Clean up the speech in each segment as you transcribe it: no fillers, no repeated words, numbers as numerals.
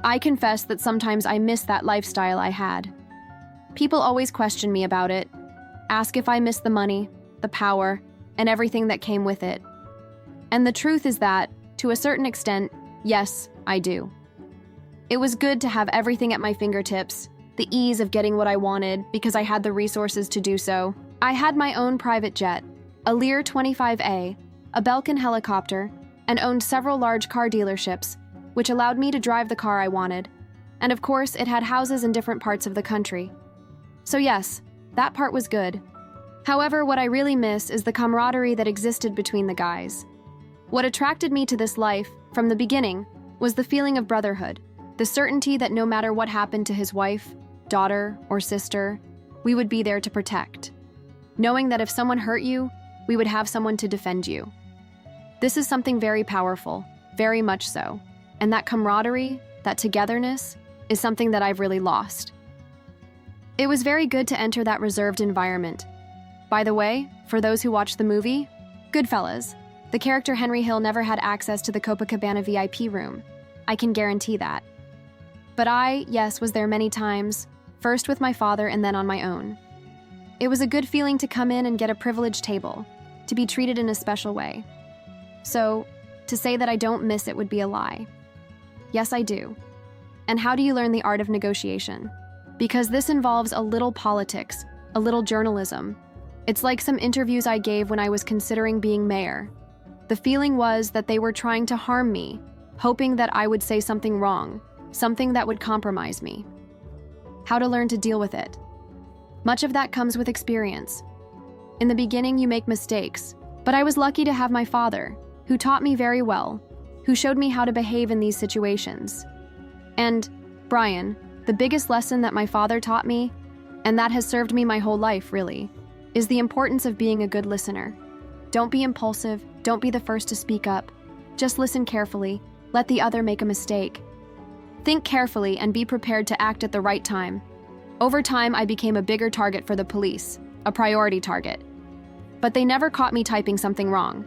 I confess that sometimes I miss that lifestyle I had. People always question me about it, ask if I miss the money, the power, and everything that came with it. And the truth is that, to a certain extent, yes, I do. It was good to have everything at my fingertips, the ease of getting what I wanted because I had the resources to do so. I had my own private jet, a Lear 25A, a Belkin helicopter, and owned several large car dealerships, which allowed me to drive the car I wanted. And of course, it had houses in different parts of the country. So yes, that part was good. However, what I really miss is the camaraderie that existed between the guys. What attracted me to this life, from the beginning, was the feeling of brotherhood, the certainty that no matter what happened to his wife, daughter, or sister, we would be there to protect. Knowing that if someone hurt you, we would have someone to defend you. This is something very powerful, very much so. And that camaraderie, that togetherness, is something that I've really lost. It was very good to enter that reserved environment. By the way, for those who watched the movie, Goodfellas, the character Henry Hill never had access to the Copacabana VIP room. I can guarantee that. But I, yes, was there many times, first with my father and then on my own. It was a good feeling to come in and get a privileged table, to be treated in a special way. So, to say that I don't miss it would be a lie. Yes, I do. And how do you learn the art of negotiation? Because this involves a little politics, a little journalism. It's like some interviews I gave when I was considering being mayor. The feeling was that they were trying to harm me, hoping that I would say something wrong, something that would compromise me. How to learn to deal with it? Much of that comes with experience. In the beginning, you make mistakes, but I was lucky to have my father, who taught me very well, who showed me how to behave in these situations. And, Brian, the biggest lesson that my father taught me, and that has served me my whole life, really, is the importance of being a good listener. Don't be impulsive, don't be the first to speak up. Just listen carefully, let the other make a mistake. Think carefully and be prepared to act at the right time. Over time, I became a bigger target for the police, a priority target. But they never caught me typing something wrong.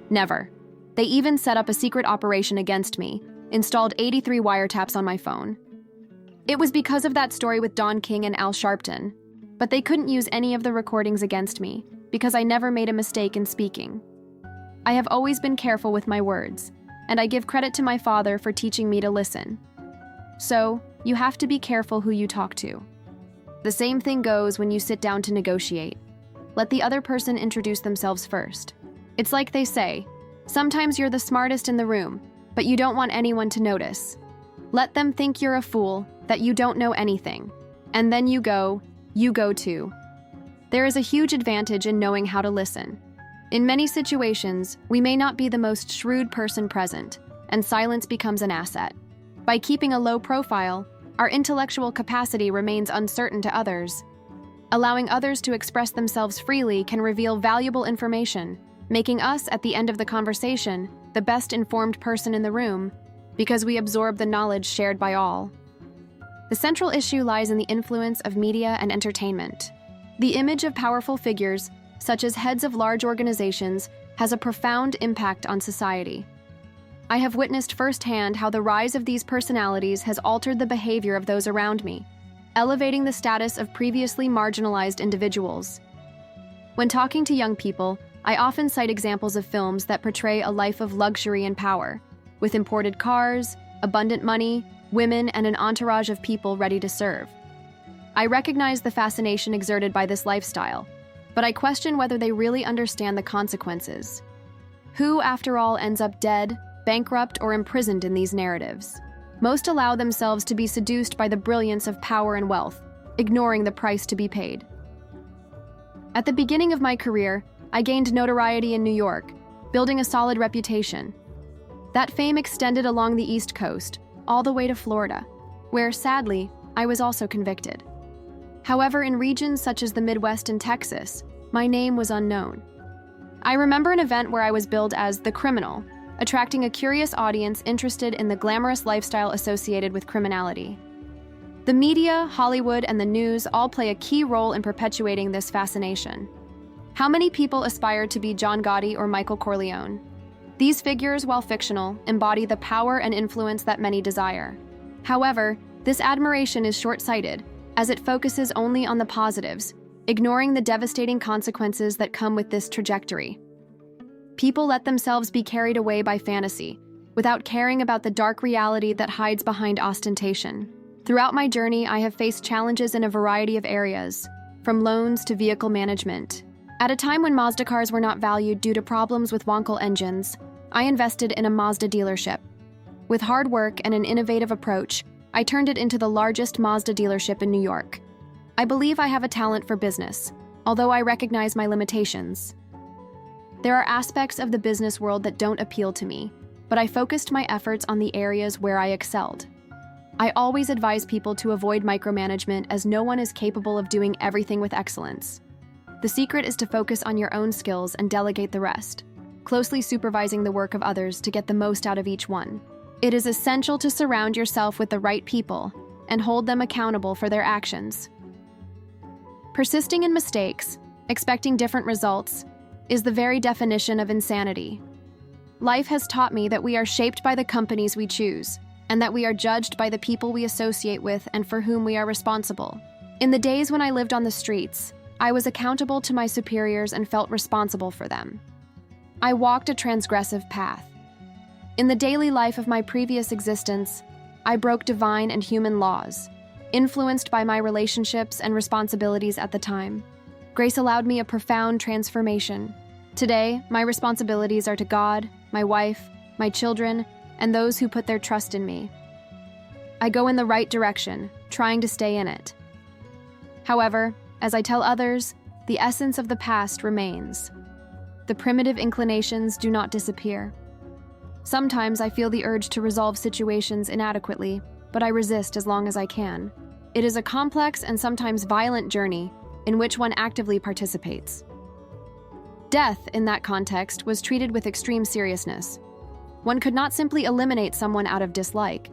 Never. They even set up a secret operation against me, installed 83 wiretaps on my phone. It was because of that story with Don King and Al Sharpton, but they couldn't use any of the recordings against me because I never made a mistake in speaking. I have always been careful with my words, and I give credit to my father for teaching me to listen. So, you have to be careful who you talk to. The same thing goes when you sit down to negotiate. Let the other person introduce themselves first. It's like they say, sometimes you're the smartest in the room, but you don't want anyone to notice. Let them think you're a fool, that you don't know anything. And then you go too. There is a huge advantage in knowing how to listen. In many situations, we may not be the most shrewd person present, and silence becomes an asset. By keeping a low profile, our intellectual capacity remains uncertain to others. Allowing others to express themselves freely can reveal valuable information, making us, at the end of the conversation, the best informed person in the room, because we absorb the knowledge shared by all. The central issue lies in the influence of media and entertainment. The image of powerful figures, such as heads of large organizations, has a profound impact on society. I have witnessed firsthand how the rise of these personalities has altered the behavior of those around me, elevating the status of previously marginalized individuals. When talking to young people, I often cite examples of films that portray a life of luxury and power, with imported cars, abundant money, women, and an entourage of people ready to serve. I recognize the fascination exerted by this lifestyle, but I question whether they really understand the consequences. Who, after all, ends up dead, bankrupt, or imprisoned in these narratives? Most allow themselves to be seduced by the brilliance of power and wealth, ignoring the price to be paid. At the beginning of my career, I gained notoriety in New York, building a solid reputation. That fame extended along the East Coast, all the way to Florida, where, sadly, I was also convicted. However, in regions such as the Midwest and Texas, my name was unknown. I remember an event where I was billed as the criminal, attracting a curious audience interested in the glamorous lifestyle associated with criminality. The media, Hollywood, and the news all play a key role in perpetuating this fascination. How many people aspire to be John Gotti or Michael Corleone? These figures, while fictional, embody the power and influence that many desire. However, this admiration is short-sighted, as it focuses only on the positives, ignoring the devastating consequences that come with this trajectory. People let themselves be carried away by fantasy, without caring about the dark reality that hides behind ostentation. Throughout my journey, I have faced challenges in a variety of areas, from loans to vehicle management. At a time when Mazda cars were not valued due to problems with Wankel engines, I invested in a Mazda dealership. With hard work and an innovative approach, I turned it into the largest Mazda dealership in New York. I believe I have a talent for business, although I recognize my limitations. There are aspects of the business world that don't appeal to me, but I focused my efforts on the areas where I excelled. I always advise people to avoid micromanagement, as no one is capable of doing everything with excellence. The secret is to focus on your own skills and delegate the rest, closely supervising the work of others to get the most out of each one. It is essential to surround yourself with the right people and hold them accountable for their actions. Persisting in mistakes, expecting different results, is the very definition of insanity. Life has taught me that we are shaped by the companies we choose, and that we are judged by the people we associate with and for whom we are responsible. In the days when I lived on the streets, I was accountable to my superiors and felt responsible for them. I walked a transgressive path. In the daily life of my previous existence, I broke divine and human laws, influenced by my relationships and responsibilities at the time. Grace allowed me a profound transformation. Today, my responsibilities are to God, my wife, my children, and those who put their trust in me. I go in the right direction, trying to stay in it. However, as I tell others, the essence of the past remains. The primitive inclinations do not disappear. Sometimes I feel the urge to resolve situations inadequately, but I resist as long as I can. It is a complex and sometimes violent journey in which one actively participates. Death, in that context, was treated with extreme seriousness. One could not simply eliminate someone out of dislike.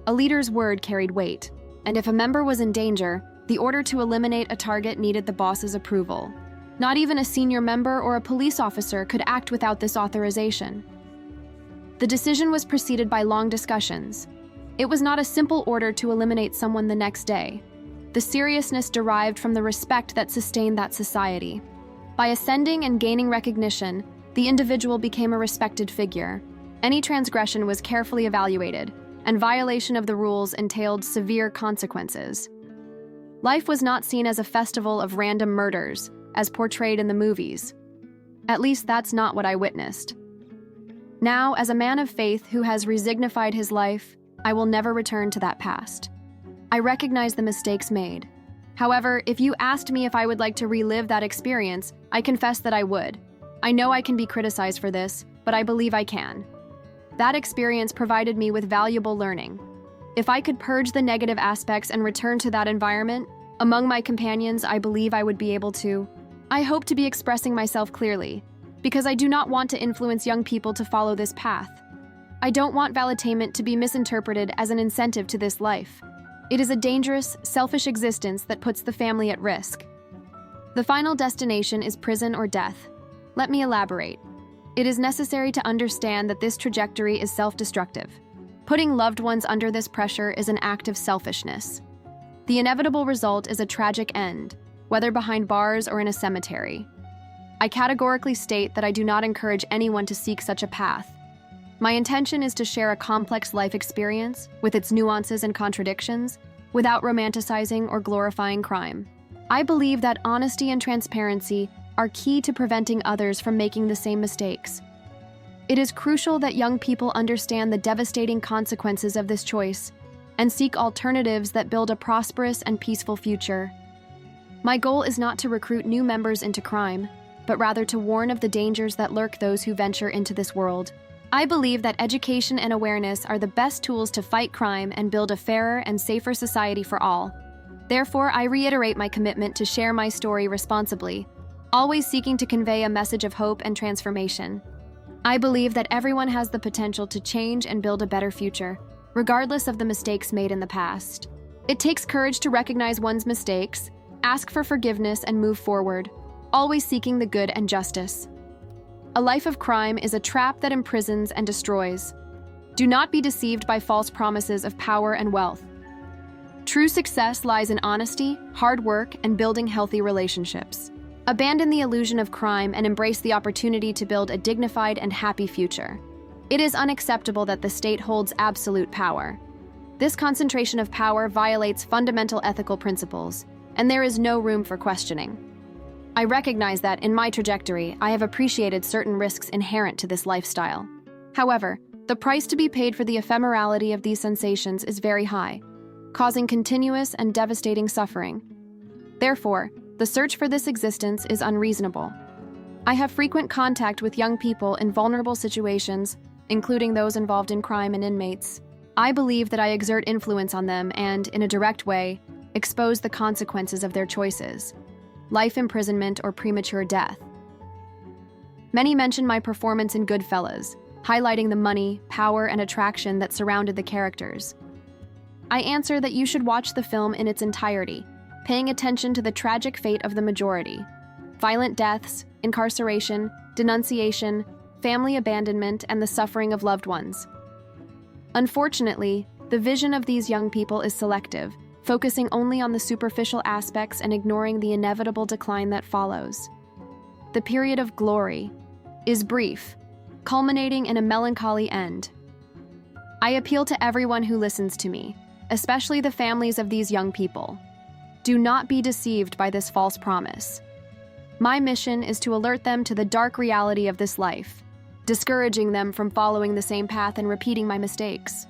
A leader's word carried weight, and if a member was in danger, the order to eliminate a target needed the boss's approval. Not even a senior member or a police officer could act without this authorization. The decision was preceded by long discussions. It was not a simple order to eliminate someone the next day. The seriousness derived from the respect that sustained that society. By ascending and gaining recognition, the individual became a respected figure. Any transgression was carefully evaluated, and violation of the rules entailed severe consequences. Life was not seen as a festival of random murders, as portrayed in the movies. At least that's not what I witnessed. Now, as a man of faith who has resignified his life, I will never return to that past. I recognize the mistakes made. However, if you asked me if I would like to relive that experience, I confess that I would. I know I can be criticized for this, but I believe I can. That experience provided me with valuable learning. If I could purge the negative aspects and return to that environment, among my companions, I believe I would be able to. I hope to be expressing myself clearly, because I do not want to influence young people to follow this path. I don't want valetainment to be misinterpreted as an incentive to this life. It is a dangerous, selfish existence that puts the family at risk. The final destination is prison or death. Let me elaborate. It is necessary to understand that this trajectory is self-destructive. Putting loved ones under this pressure is an act of selfishness. The inevitable result is a tragic end, whether behind bars or in a cemetery. I categorically state that I do not encourage anyone to seek such a path. My intention is to share a complex life experience, with its nuances and contradictions, without romanticizing or glorifying crime. I believe that honesty and transparency are key to preventing others from making the same mistakes. It is crucial that young people understand the devastating consequences of this choice and seek alternatives that build a prosperous and peaceful future. My goal is not to recruit new members into crime, but rather to warn of the dangers that lurk those who venture into this world. I believe that education and awareness are the best tools to fight crime and build a fairer and safer society for all. Therefore, I reiterate my commitment to share my story responsibly, always seeking to convey a message of hope and transformation. I believe that everyone has the potential to change and build a better future, regardless of the mistakes made in the past. It takes courage to recognize one's mistakes, ask for forgiveness, and move forward, always seeking the good and justice. A life of crime is a trap that imprisons and destroys. Do not be deceived by false promises of power and wealth. True success lies in honesty, hard work, and building healthy relationships. Abandon the illusion of crime and embrace the opportunity to build a dignified and happy future. It is unacceptable that the state holds absolute power. This concentration of power violates fundamental ethical principles, and there is no room for questioning. I recognize that, in my trajectory, I have appreciated certain risks inherent to this lifestyle. However, the price to be paid for the ephemerality of these sensations is very high, causing continuous and devastating suffering. Therefore, the search for this existence is unreasonable. I have frequent contact with young people in vulnerable situations, including those involved in crime and inmates. I believe that I exert influence on them and, in a direct way, expose the consequences of their choices: life imprisonment or premature death. Many mention my performance in Goodfellas, highlighting the money, power, and attraction that surrounded the characters. I answer that you should watch the film in its entirety, paying attention to the tragic fate of the majority: violent deaths, incarceration, denunciation, family abandonment, and the suffering of loved ones. Unfortunately, the vision of these young people is selective, focusing only on the superficial aspects and ignoring the inevitable decline that follows. The period of glory is brief, culminating in a melancholy end. I appeal to everyone who listens to me, especially the families of these young people. Do not be deceived by this false promise. My mission is to alert them to the dark reality of this life, discouraging them from following the same path and repeating my mistakes.